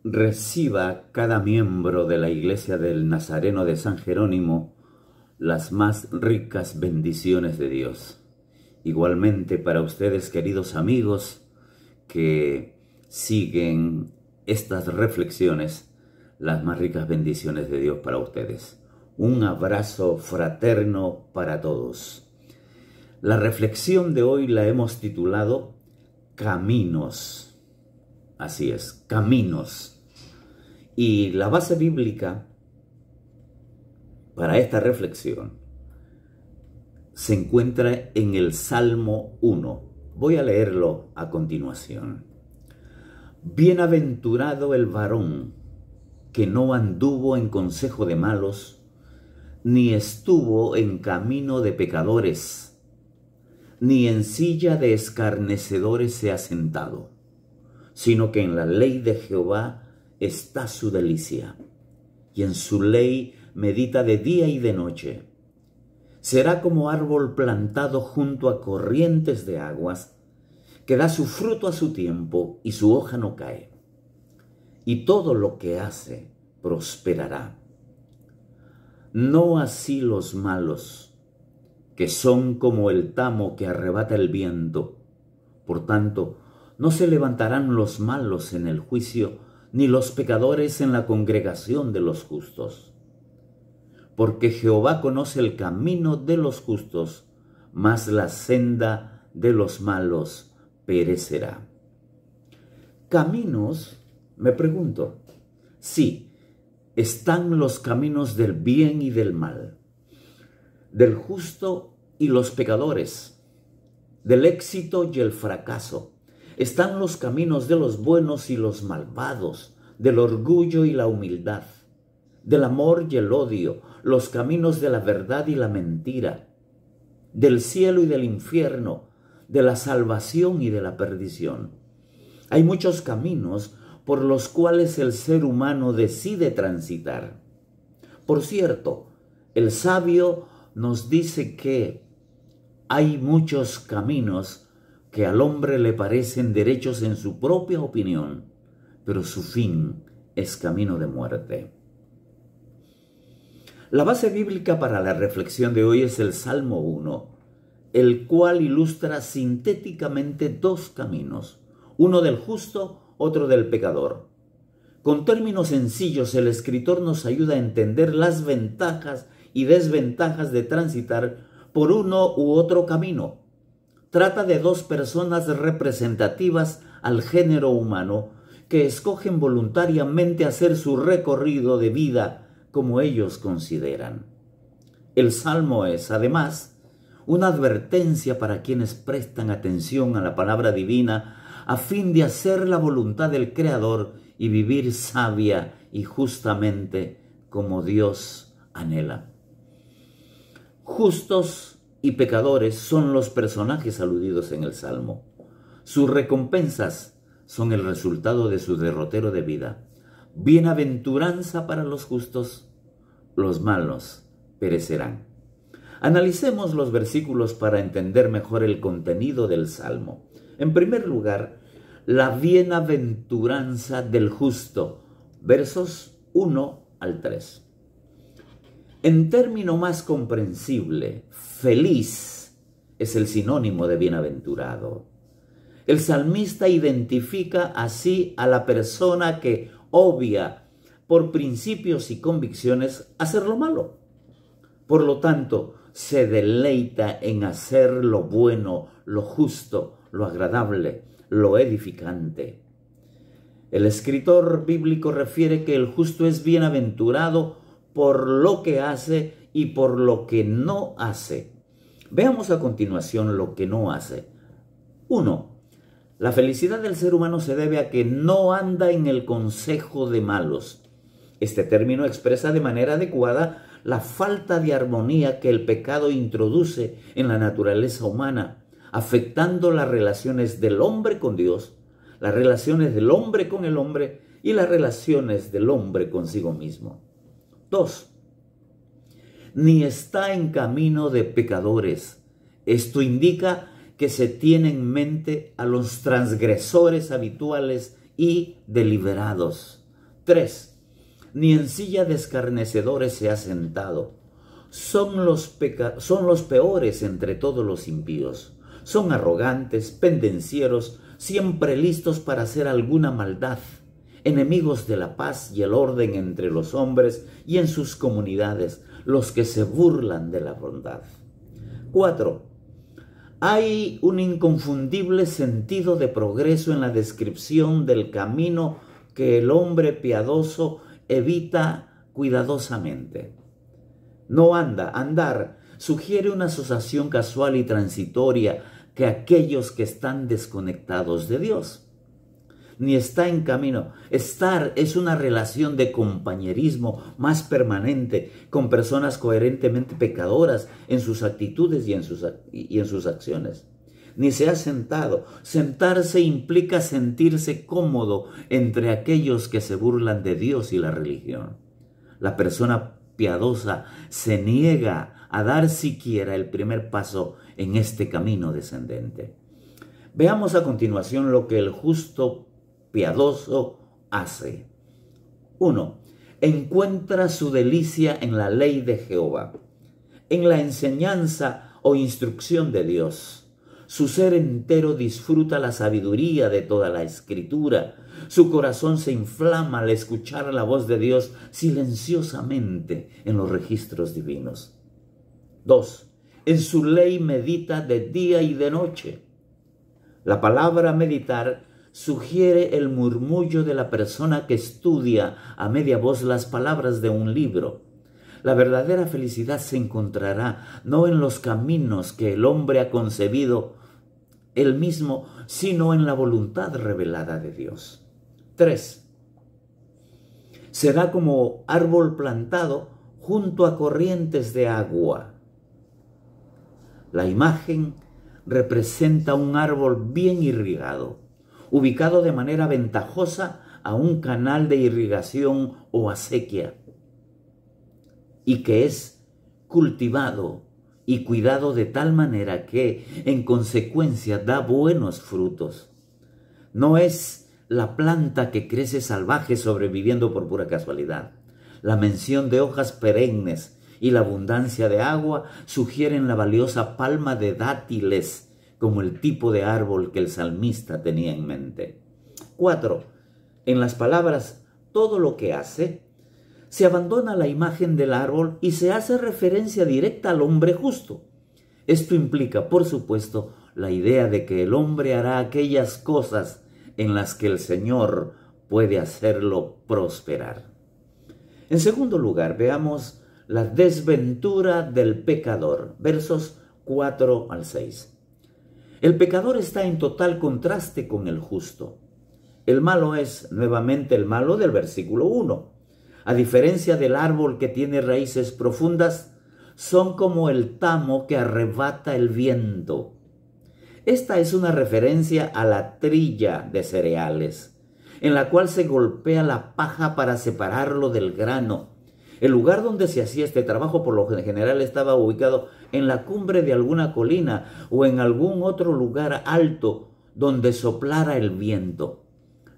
Reciba cada miembro de la Iglesia del Nazareno de San Jerónimo las más ricas bendiciones de Dios. Igualmente para ustedes, queridos amigos, que siguen estas reflexiones, las más ricas bendiciones de Dios para ustedes. Un abrazo fraterno para todos. La reflexión de hoy la hemos titulado Caminos. Así es, caminos. Y la base bíblica para esta reflexión se encuentra en el Salmo 1. Voy a leerlo a continuación. Bienaventurado el varón que no anduvo en consejo de malos, ni estuvo en camino de pecadores, ni en silla de escarnecedores se ha sentado, sino que en la ley de Jehová está su delicia, y en su ley medita de día y de noche. Será como árbol plantado junto a corrientes de aguas, que da su fruto a su tiempo y su hoja no cae, y todo lo que hace prosperará. No así los malos, que son como el tamo que arrebata el viento. Por tanto, no se levantarán los malos en el juicio, ni los pecadores en la congregación de los justos. Porque Jehová conoce el camino de los justos, mas la senda de los malos perecerá. Caminos, me pregunto. Sí, están los caminos del bien y del mal, del justo y los pecadores, del éxito y el fracaso. Están los caminos de los buenos y los malvados, del orgullo y la humildad, del amor y el odio, los caminos de la verdad y la mentira, del cielo y del infierno, de la salvación y de la perdición. Hay muchos caminos por los cuales el ser humano decide transitar. Por cierto, el sabio nos dice que hay muchos caminos que al hombre le parecen derechos en su propia opinión, pero su fin es camino de muerte. La base bíblica para la reflexión de hoy es el Salmo 1, el cual ilustra sintéticamente dos caminos, uno del justo, otro del pecador. Con términos sencillos, el escritor nos ayuda a entender las ventajas y desventajas de transitar por uno u otro camino. Trata de dos personas representativas al género humano que escogen voluntariamente hacer su recorrido de vida como ellos consideran. El Salmo es, además, una advertencia para quienes prestan atención a la palabra divina a fin de hacer la voluntad del Creador y vivir sabia y justamente como Dios anhela. Justos y pecadores son los personajes aludidos en el Salmo. Sus recompensas son el resultado de su derrotero de vida. Bienaventuranza para los justos, los malos perecerán. Analicemos los versículos para entender mejor el contenido del Salmo. En primer lugar, la bienaventuranza del justo, versos 1 al 3. En término más comprensible, feliz es el sinónimo de bienaventurado. El salmista identifica así a la persona que obvia por principios y convicciones hacer lo malo. Por lo tanto, se deleita en hacer lo bueno, lo justo, lo agradable, lo edificante. El escritor bíblico refiere que el justo es bienaventurado por lo que hace y por lo que no hace. Veamos a continuación lo que no hace. 1. La felicidad del ser humano se debe a que no anda en el consejo de malos. Este término expresa de manera adecuada la falta de armonía que el pecado introduce en la naturaleza humana, afectando las relaciones del hombre con Dios, las relaciones del hombre con el hombre y las relaciones del hombre consigo mismo. 2. Ni está en camino de pecadores. Esto indica que se tiene en mente a los transgresores habituales y deliberados, 3. Ni en silla de escarnecedores se ha sentado. Son los peores entre todos los impíos. Son arrogantes, pendencieros, siempre listos para hacer alguna maldad, enemigos de la paz y el orden entre los hombres y en sus comunidades, los que se burlan de la bondad. 4. Hay un inconfundible sentido de progreso en la descripción del camino que el hombre piadoso evita cuidadosamente. Andar sugiere una asociación casual y transitoria que aquellos que están desconectados de Dios. Ni está en camino. Estar es una relación de compañerismo más permanente con personas coherentemente pecadoras en sus actitudes y en sus acciones. Ni se ha sentado. Sentarse implica sentirse cómodo entre aquellos que se burlan de Dios y la religión. La persona piadosa se niega a dar siquiera el primer paso en este camino descendente. Veamos a continuación lo que el justo piadoso hace. 1. Encuentra su delicia en la ley de Jehová, en la enseñanza o instrucción de Dios. Su ser entero disfruta la sabiduría de toda la Escritura. Su corazón se inflama al escuchar la voz de Dios silenciosamente en los registros divinos. 2. En su ley medita de día y de noche. La palabra meditar sugiere el murmullo de la persona que estudia a media voz las palabras de un libro. La verdadera felicidad se encontrará no en los caminos que el hombre ha concebido él mismo, sino en la voluntad revelada de Dios. 3. Será como árbol plantado junto a corrientes de agua. La imagen representa un árbol bien irrigado, ubicado de manera ventajosa a un canal de irrigación o acequia, y que es cultivado y cuidado de tal manera que, en consecuencia, da buenos frutos. No es la planta que crece salvaje sobreviviendo por pura casualidad. La mención de hojas perennes y la abundancia de agua sugieren la valiosa palma de dátiles como el tipo de árbol que el salmista tenía en mente. 4. En las palabras todo lo que hace, se abandona la imagen del árbol y se hace referencia directa al hombre justo. Esto implica, por supuesto, la idea de que el hombre hará aquellas cosas en las que el Señor puede hacerlo prosperar. En segundo lugar, veamos la desventura del pecador, versos 4 al 6. El pecador está en total contraste con el justo. El malo es nuevamente el malo del versículo 1. A diferencia del árbol que tiene raíces profundas, son como el tamo que arrebata el viento. Esta es una referencia a la trilla de cereales, en la cual se golpea la paja para separarlo del grano. El lugar donde se hacía este trabajo por lo general estaba ubicado en la cumbre de alguna colina o en algún otro lugar alto donde soplara el viento.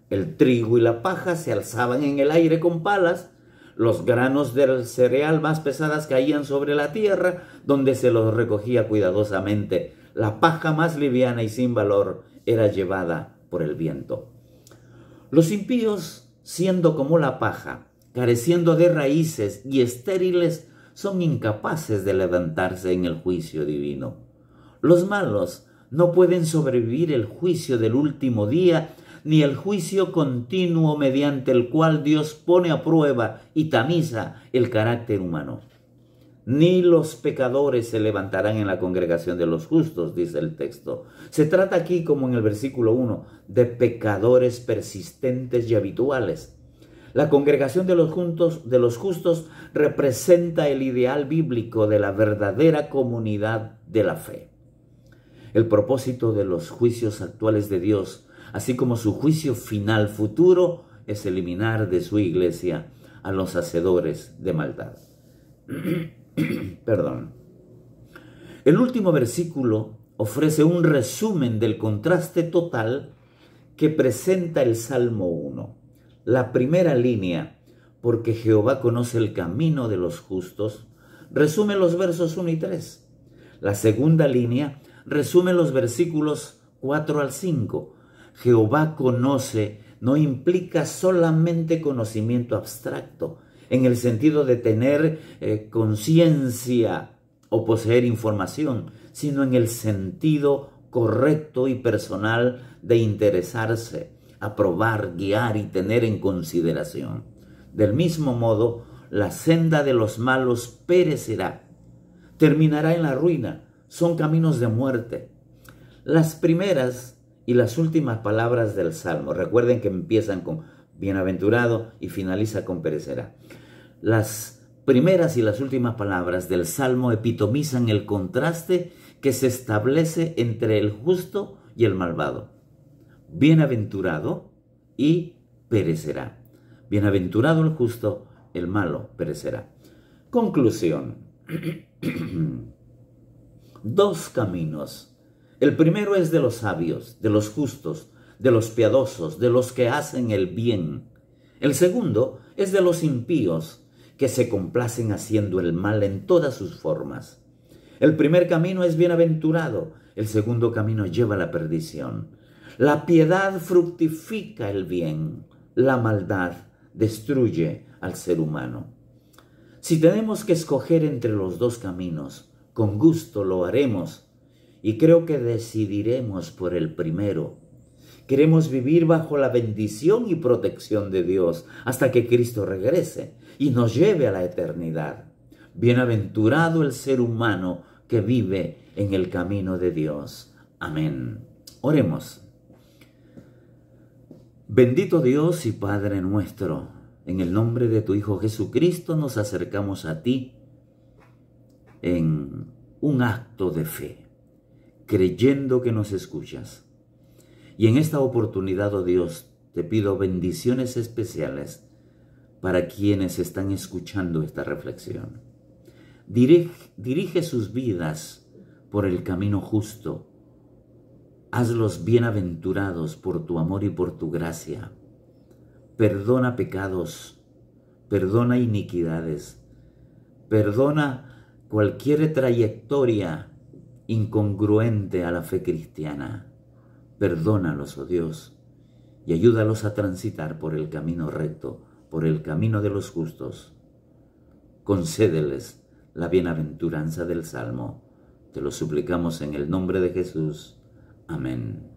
El trigo y la paja se alzaban en el aire con palas. Los granos del cereal más pesadas caían sobre la tierra, donde se los recogía cuidadosamente. La paja más liviana y sin valor era llevada por el viento. Los impíos, siendo como la paja, careciendo de raíces y estériles, son incapaces de levantarse en el juicio divino. Los malos no pueden sobrevivir el juicio del último día, ni el juicio continuo mediante el cual Dios pone a prueba y tamiza el carácter humano. Ni los pecadores se levantarán en la congregación de los justos, dice el texto. Se trata aquí, como en el versículo 1, de pecadores persistentes y habituales. La congregación de los justos representa el ideal bíblico de la verdadera comunidad de la fe. El propósito de los juicios actuales de Dios, así como su juicio final futuro, es eliminar de su iglesia a los hacedores de maldad. Perdón. El último versículo ofrece un resumen del contraste total que presenta el Salmo 1. La primera línea, porque Jehová conoce el camino de los justos, resume los versos 1 y 3. La segunda línea resume los versículos 4 al 5. Jehová conoce no implica solamente conocimiento abstracto, en el sentido de tener conciencia o poseer información, sino en el sentido correcto y personal de interesarse, aprobar, guiar y tener en consideración. Del mismo modo, la senda de los malos perecerá, terminará en la ruina, son caminos de muerte. Las primeras y las últimas palabras del Salmo, recuerden que empiezan con bienaventurado y finaliza con perecerá. Las primeras y las últimas palabras del Salmo epitomizan el contraste que se establece entre el justo y el malvado. Bienaventurado y perecerá. Bienaventurado el justo, el malo perecerá. Conclusión. Dos caminos. El primero es de los sabios, de los justos, de los piadosos, de los que hacen el bien. El segundo es de los impíos, que se complacen haciendo el mal en todas sus formas. El primer camino es bienaventurado, el segundo camino lleva a la perdición. La piedad fructifica el bien, la maldad destruye al ser humano. Si tenemos que escoger entre los dos caminos, con gusto lo haremos y creo que decidiremos por el primero. Queremos vivir bajo la bendición y protección de Dios hasta que Cristo regrese y nos lleve a la eternidad. Bienaventurado el ser humano que vive en el camino de Dios. Amén. Oremos. Bendito Dios y Padre nuestro, en el nombre de tu Hijo Jesucristo nos acercamos a ti en un acto de fe, creyendo que nos escuchas. Y en esta oportunidad, oh Dios, te pido bendiciones especiales para quienes están escuchando esta reflexión. Dirige sus vidas por el camino justo. Hazlos bienaventurados por tu amor y por tu gracia. Perdona pecados, perdona iniquidades, perdona cualquier trayectoria incongruente a la fe cristiana. Perdónalos, oh Dios, y ayúdalos a transitar por el camino recto, por el camino de los justos. Concédeles la bienaventuranza del Salmo. Te lo suplicamos en el nombre de Jesús. Amén.